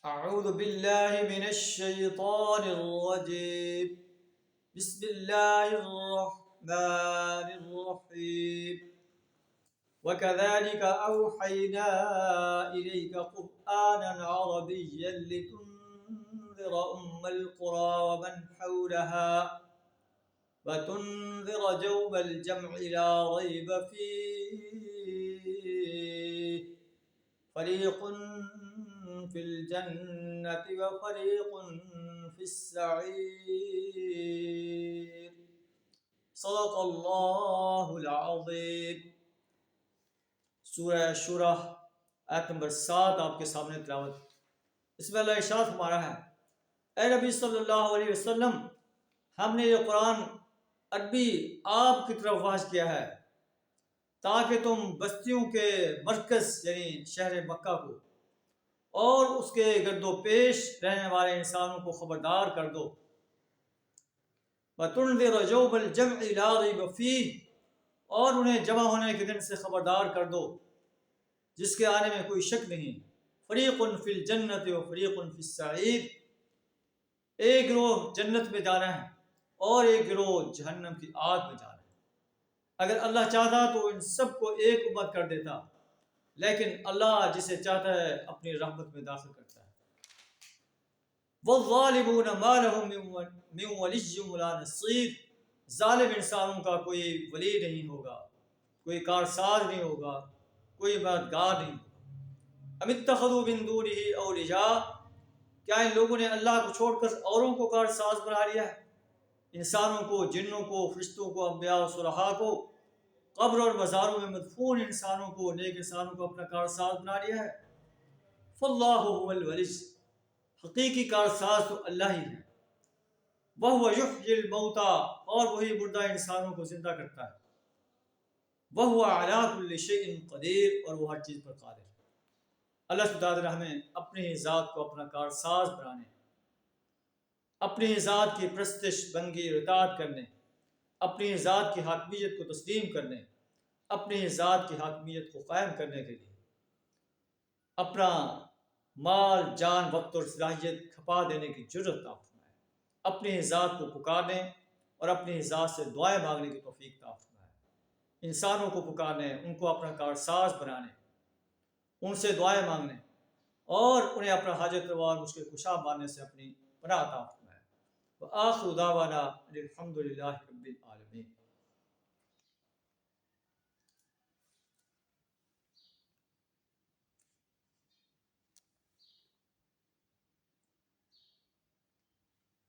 أعوذ بالله من الشيطان الرجيم. بسم الله الرحمن الرحيم. وكذلك أوحينا إليك قرآنا عربيا لتنذر أم القرى ومن حولها وتنذر يوم الجمع لا ريب فيه فريق في الجنة وفريق في السعير. صدق اللہ العظیم. سورہ شورى آیت نمبر 7 آپ کے سامنے تلاوت. اس میں اللہ ارشاد فرما رہا ہے: اے نبی صلی اللہ علیہ وسلم، ہم نے یہ قرآن عربی آپ کی طرف واضح کیا ہے تاکہ تم بستیوں کے مرکز یعنی شہر مکہ کو اور اس کے گرد و پیش رہنے والے انسانوں کو خبردار کر دو. وَتُنذِرَ يَوْمَ الْجَمْعِ لَا رَيْبَ فِيهِ، اور انہیں جمع ہونے کے دن سے خبردار کر دو جس کے آنے میں کوئی شک نہیں. فَرِيقٌ فِي الْجَنَّةِ وَفَرِيقٌ فِي السَّعِيرِ، ایک گروہ جنت میں جانا ہے اور ایک گروہ جہنم کی آگ میں جانا ہے. اگر اللہ چاہتا تو ان سب کو ایک امت کر دیتا، لیکن اللہ جسے چاہتا ہے اپنی رحمت میں داخل کرتا ہے. وَالظَّالِمُونَ مَا لَهُم مِّن وَلِيٍّ وَلَا نَصِيرٍ، ظالم انسانوں کا کوئی ولی نہیں ہوگا، کوئی کارساز نہیں ہوگا، کوئی مددگار نہیں ہوگا. أَمِ اتَّخَذُوا مِن دُونِهِ أَوْلِيَاءَ، کیا ان لوگوں نے اللہ کو چھوڑ کر اوروں کو کارساز بنا لیا ہے؟ انسانوں کو، جنوں کو، فرشتوں کو، انبیاء و صلحاء کو، قبر اور مزاروں میں مدفون انسانوں کو، نیک انسانوں کو اپنا کارساز بنا لیا ہے. فاللہ هو الولی، حقیقی کارساز تو اللہ ہی ہے. وَهُوَ يُحْيِي الْمَوْتَى، اور وہی مردہ انسانوں کو زندہ کرتا ہے. وَهُوَ عَلَى كُلِّ شَيْءٍ قَدِيرٌ، اور وہ ہر چیز پر قادر ہے. اللہ سبحانہ وتعالی ہمیں اپنی ذات کو اپنا کارساز بنانے، اپنی ذات کی پرستش، بندگی اور اطاعت کرنے، اپنی ذات کی حاکمیت کو تسلیم کرنے، اپنی ذات کی حاکمیت کو قائم کرنے کے لیے اپنا مال، جان، وقت اور صلاحیت کھپا دینے کی جرت عطا فرمائے. اپنی ذات کو پکارنے اور اپنی ذات سے دعائیں مانگنے کی توفیق عطا فرمائے. انسانوں کو پکارنے، ان کو اپنا کارساز بنانے، ان سے دعائیں مانگنے اور انہیں اپنا حاجت روا اور مشکل کشا ماننے سے اپنی پناہ عطا فرمائے. وآخر دعوانا الحمد للہ رب العالمین.